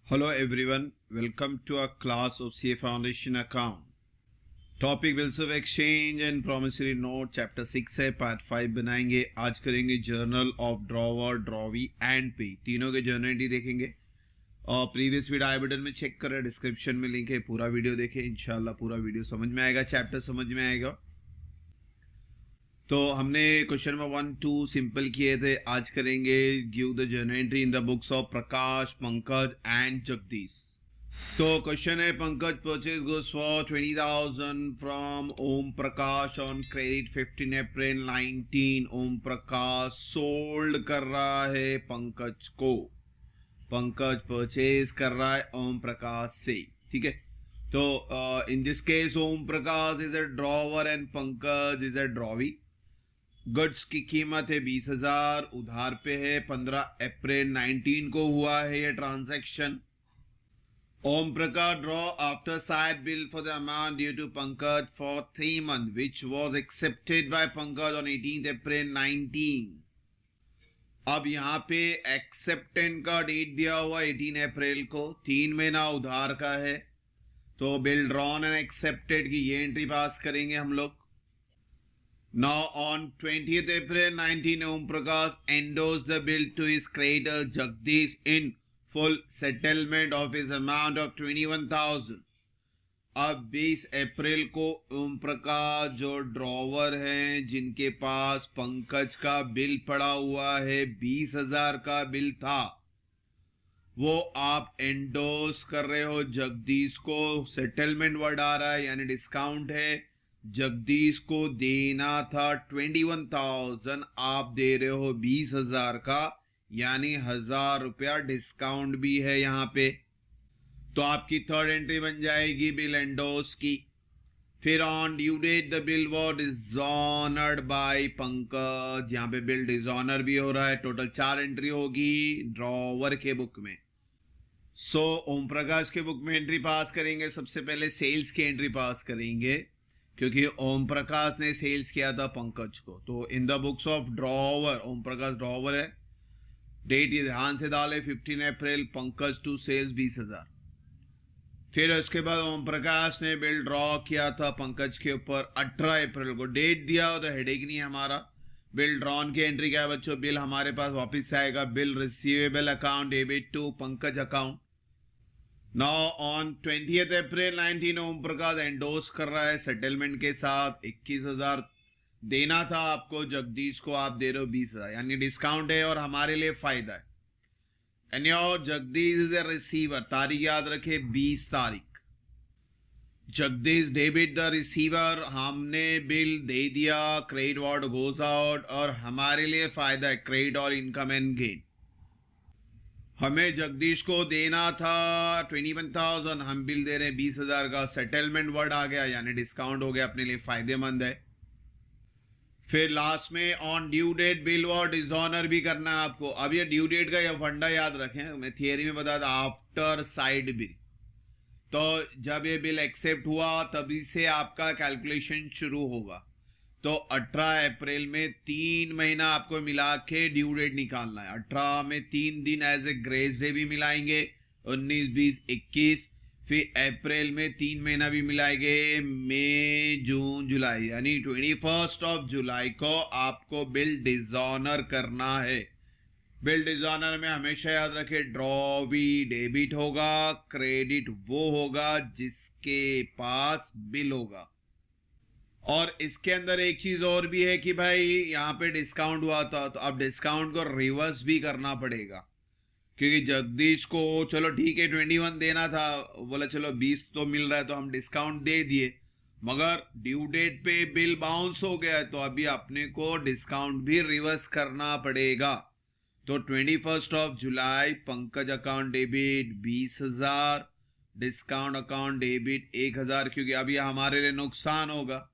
Hello everyone, welcome to our class of CA Foundation Account. Topic bills of exchange and promissory note chapter 6 है, part 5 बनाएंगे. आज करेंगे journal of drawer, drawee and पे. तीनों के journal entry देखेंगे और प्रीवियस वीडियो आई button में चेक करें, डिस्क्रिप्शन में लिंक है, पूरा वीडियो देखें. इंशाल्लाह पूरा वीडियो समझ में आएगा, चैप्टर समझ में आएगा. तो हमने क्वेश्चन नंबर 1, 2 सिंपल किए थे. आज करेंगे give the journal entry in the books of Prakash, Pankaj and Jagdish. तो क्वेश्चन है, Pankaj purchase goods for 20,000 from Om Prakash on credit 15 April 19. Om Prakash sold कर रहा है पंकज को. पंकज परचेज कर रहा है ओम प्रकाश से. ठीक है. तो in this case Om Prakash is a drawer and Pankaj is a drawee. Goods की कीमत है 20,000, उधार पे है. 15 अप्रैल 19 को हुआ है ये transaction. Om Prakash draw after sight bill for the amount due to Pankaj for 3 months which was accepted by Pankaj on 18 April 19. अब यहाँ पे एक्सेप्टेंट का डेट दिया हुआ 18 अप्रैल को, 3 महीना उधार का है. तो बिल ड्रॉन एंड एक्सेप्टेड की ये एंट्री पास करेंगे हम लोग. Now on 20th April 19, Om Prakash endorsed the bill to his creditor Jagdish in full settlement of his amount of 21,000. अब 20 अप्रैल को ओम प्रकाश जो ड्रॉवर हैं, जिनके पास पंकज का बिल पड़ा हुआ है, 20,000 का बिल था, वो आप एंडोर्स कर रहे हो जगदीश को. सेटलमेंट वर्ड आ रहा है यानी डिस्काउंट है. जगदीश को देना था 21,000, आप दे रहे हो 20,000 का, यानी 1,000 रुपया डिस्काउंट भी है यहाँ पे. तो आपकी थर्ड एंट्री बन जाएगी बिल एंडोर्स की. फिर on due date the bill was dishonoured by Pankaj. यहाँ पे बिल डिसऑनर भी हो रहा है. टोटल 4 एंट्री होगी ड्रॉवर के बुक में. सो ओम प्रकाश के बुक में एंट्री पास करेंगे. सबसे पहले सेल्स की एंट्री पास करेंगे क्योंकि ओम प्रकाश ने सेल्स किया था पंकज को. तो in the books of drawer Om Prakash drawer है. डेट ये ध्यान से डाले 15 अप्रैल, पंकज टू सेल्स 20,000. फिर उसके बाद ओम प्रकाश ने बिल ड्रॉ किया था पंकज के ऊपर 18 अप्रैल को. डेट दिया हो तो हेडेक नहीं हमारा. बिल ड्रॉन की एंट्री क्या है बच्चों, बिल हमारे पास वापस आएगा. Bill receivable account debit to Pankaj account. Now on 20th April 19 Om Prakash endorse कर रहा है सेटलमेंट के साथ. 21,000 देना था आपको जगदीश को, आप दे रहे हो 20,000, यानी डिस्काउंट है और हमारे लिए फायदा है. And your Jagdish is a receiver. तारीख याद रखे 20 तारीख. Jagdish debit the receiver. हमने बिल दे दिया, क्रेडिट वार्ड गोज आउट और हमारे लिए फायदा है, क्रेडिट और इनकम एंड गेन. हमें जगदीश को देना था 21,000, हम बिल दे रहे हैं 20,000 का. सेटलमेंट वर्ड आ गया यानी डिस्काउंट हो गया, अपने लिए फायदेमंद है. फिर लास्ट में ऑन ड्यू डेट बिल और डिसऑनर भी करना है आपको. अब ये ड्यू डेट का ये फंडा याद रखें, मैं थियरी में बता था आफ्टर साइड बिल. तो जब ये बिल एक्सेप्ट हुआ तभी से आपका कैलकुलेशन शुरू होगा. तो 18 अप्रैल में 3 महीना आपको मिला के ड्यू डेट निकालना है. 18 में 3 दिन एज ए ग्रेस डे भी मिलाएंगे, 19, 20, 21. फिर अप्रैल में 3 महीना भी मिलाएंगे, मई, जून, जुलाई, यानी 21 जुलाई को आपको बिल डिसऑनर करना है. बिल डिसऑनर में हमेशा याद रखे ड्रॉ भी डेबिट होगा, क्रेडिट वो होगा जिसके पास बिल होगा. और इसके अंदर एक चीज और भी है कि भाई यहाँ पे डिस्काउंट हुआ था, तो अब डिस्काउंट को रिवर्स भी करना पड़ेगा. क्योंकि जगदीश को चलो ठीक है 21 देना था, बोला चलो 20 तो मिल रहा है तो हम डिस्काउंट दे दिए, मगर ड्यू डेट पे बिल बाउंस हो गया है, तो अभी अपने को डिस्काउंट भी रिवर्स करना पड़ेगा. तो 21 जुलाई Pankaj account debit 20,000, discount account debit 1,000, क्योंकि अभी हमारे लिए नुकसान होगा.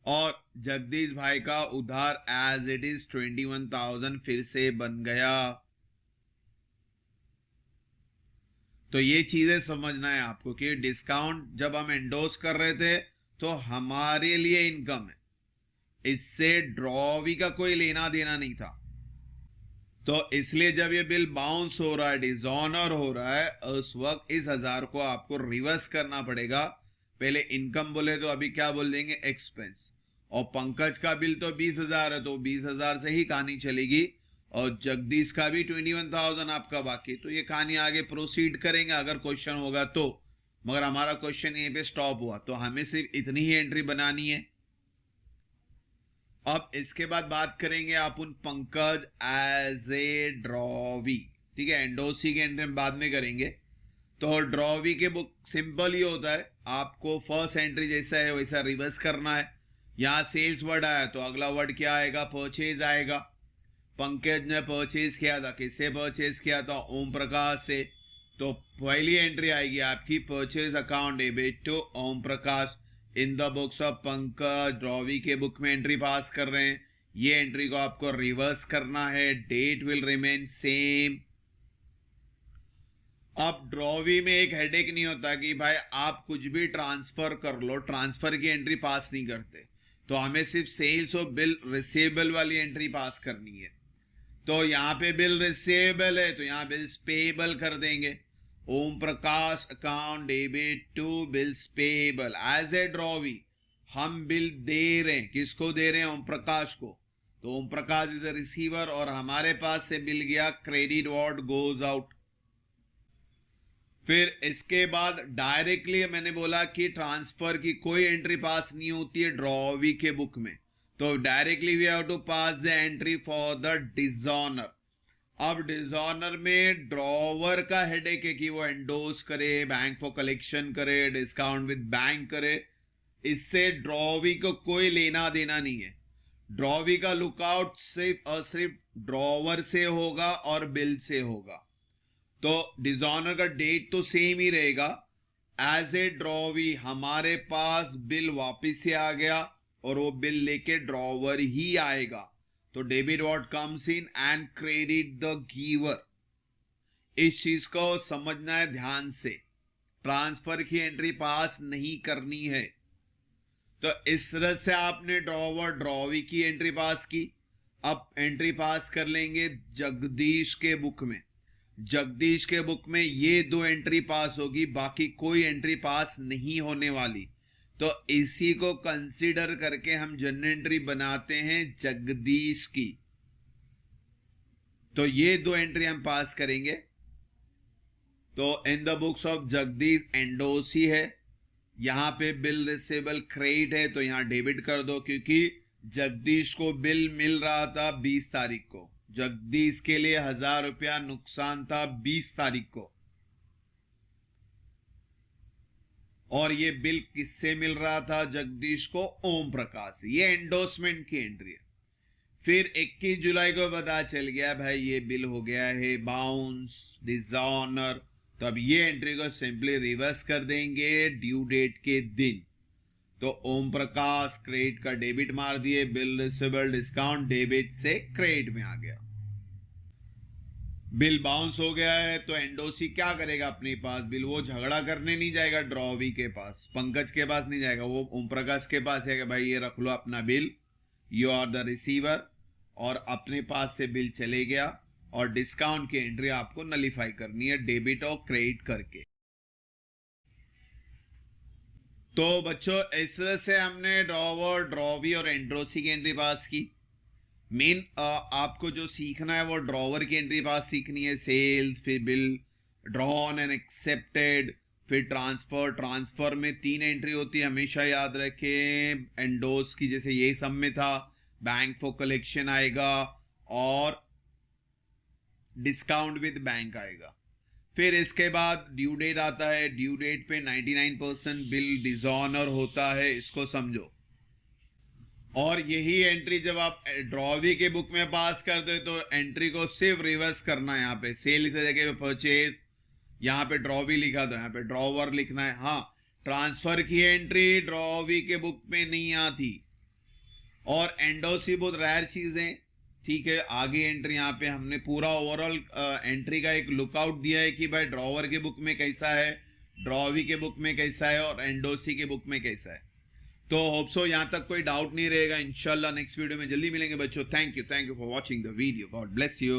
और जगदीश भाई का उधार एज इट इज 21,000 फिर से बन गया. तो ये चीजें समझना है आपको कि डिस्काउंट जब हम एंडोर्स कर रहे थे तो हमारे लिए इनकम है, इससे ड्रॉवी का कोई लेना देना नहीं था. तो इसलिए जब ये बिल बाउंस हो रहा है, डिसऑनर हो रहा है, उस वक्त इस 1000 को आपको रिवर्स करना पड़ेगा। पहले इनकम बोले तो अभी क्या बोल देंगे, एक्सपेंस। और पंकज का बिल तो 20,000 है, तो 20,000 से ही कहानी चलेगी। और जगदीश का भी 21,000 आपका बाकी, तो ये कहानी आगे प्रोसीड करेंगे अगर क्वेश्चन होगा तो। मगर हमारा क्वेश्चन यहीं पे स्टॉप हुआ, तो हमें सिर्फ इतनी ही एंट्री बनानी है। अब इसके बाद बात करेंगे अपन पंकज एज ए ड्रॉवी, ठीक है। एंडोसी के एंट्री बाद में करेंगे। तो ड्रॉवी के बुक सिंपल ही होता है, आपको फर्स्ट एंट्री जैसा है वैसा रिवर्स करना है। यहाँ सेल्स वर्ड आया तो अगला वर्ड क्या आएगा, परचेज आएगा। पंकज ने परचेज किया था, किससे परचेज किया था, ओम प्रकाश से। तो पहली एंट्री आएगी आपकी purchase account debit to Om Prakash in the books of Pankaj. Drawee के बुक में एंट्री पास कर रहे हैं, ये एंट्री को आपको रिवर्स करना है। Date will remain same. अब ड्रॉवी में एक हेडेक नहीं होता कि भाई आप कुछ भी ट्रांसफर कर लो, ट्रांसफर की एंट्री पास नहीं करते। तो हमें सिर्फ सेल्स और बिल रिसीवेबल वाली एंट्री पास करनी है। तो यहाँ पे बिल रिसीवेबल है तो यहाँ बिल्स पेएबल कर देंगे। Om Prakash account debit to bills payable as a drawee. हम बिल दे रहे हैं, किसको दे रहे हैं, ओम प्रकाश को। तो ओम प्रकाश इज अ रिसीवर और हमारे पास से बिल गया, क्रेडिट व्हाट गोज आउट। फिर इसके बाद डायरेक्टली मैंने बोला कि ट्रांसफर की कोई एंट्री पास नहीं होती है ड्रॉवी के बुक में। तो directly we have to pass the entry for the dishonour. अब डिसऑनर में ड्रॉवर का हेडेक है कि वो एंडोस करे, बैंक फॉर कलेक्शन करे, डिस्काउंट विद बैंक करे। इससे ड्रॉवी को कोई लेना देना नहीं है। ड्रॉवी का लुकआउट सिर्फ और सिर्फ ड्रॉवर से होगा और बिल से होगा। तो डिसऑनर का डेट तो सेम ही रहेगा। एज ए ड्रॉवी हमारे पास बिल वापिस से आ गया और वो बिल लेके ड्रॉवर ही आएगा। तो debit what comes in and credit the giver. इस चीज को समझना है ध्यान से, ट्रांसफर की एंट्री पास नहीं करनी है। तो इस तरह से आपने ड्रॉवर ड्रॉवी की एंट्री पास की। अब एंट्री पास कर लेंगे जगदीश के बुक में। जगदीश के बुक में ये दो एंट्री पास होगी, बाकी कोई एंट्री पास नहीं होने वाली। तो इसी को कंसीडर करके हम जनरल एंट्री बनाते हैं जगदीश की। तो ये दो एंट्री हम पास करेंगे। तो in the books of Jagdish endorsee है, यहां पे बिल रिसीवेबल क्रेडिट है तो यहां डेबिट कर दो, क्योंकि जगदीश को बिल मिल रहा था 20 तारीख को। जगदीश के लिए 1000 रुपया नुकसान था 20 तारीख को। और ये बिल किससे मिल रहा था, जगदीश को ओम प्रकाश। ये एंडोसमेंट की एंट्री है। फिर 21 जुलाई को पता चल गया भाई ये बिल हो गया है बाउंस, डिसऑनर। तो अब ये एंट्री को सिंपली रिवर्स कर देंगे ड्यू डेट के दिन। तो ओम प्रकाश क्रेडिट का डेबिट मार दिए, बिल रिसीवेबल डिस्काउंट डेबिट से क्रेडिट में आ गया। बिल बाउंस हो गया है तो एंडोसी क्या करेगा, अपने पास बिल वो झगड़ा करने नहीं जाएगा ड्रॉवी के पास, पंकज के पास नहीं जाएगा, वो ओम प्रकाश के पास है कि भाई ये रख लो अपना bill, you are the receiver. और अपने पास से बिल चले गया और डिस्काउंट की एंट्री आपको नलीफाई करनी है डेबिट और क्रेडिट करके। तो बच्चों इस तरह से हमने ड्रॉवर, ड्रॉवी और एंडोसी की एंट्री पास की। मेन आपको जो सीखना है वो ड्रॉवर की एंट्री पास सीखनी है, सेल्स, फिर बिल ड्रॉन एंड एक्सेप्टेड, फिर ट्रांसफर। ट्रांसफर में 3 एंट्री होती है, हमेशा याद रखें। एंडोस की जैसे ये सब में था, बैंक फॉर कलेक्शन आएगा और डिस्काउंट विद बैंक आएगा। फिर इसके बाद ड्यू डेट आता है, ड्यू डेट पे 99% बिल डिसऑनर होता है, इसको समझो। और यही एंट्री जब आप ड्रॉवी के बुक में पास कर दे तो एंट्री को सिर्फ रिवर्स करना है। यहाँ पे सेल की जगह पे परचेज, यहाँ पे ड्रॉवी लिखा तो यहाँ पे ड्रॉवर लिखना है। हाँ, ट्रांसफर की एंट्री ड्रॉवी के बुक में नहीं आती और एंडोसी बहुत रेयर चीज है, ठीक है। आगे एंट्री यहाँ पे हमने पूरा ओवरऑल एंट्री का एक लुकआउट दिया है कि भाई ड्रॉवर के बुक में कैसा है, ड्रॉवी के बुक में कैसा है और एंडोसी के बुक में कैसा है। तो होप सो यहाँ तक कोई डाउट नहीं रहेगा। इंशाल्लाह नेक्स्ट वीडियो में जल्दी मिलेंगे बच्चों। Thank you for watching the video. God bless you.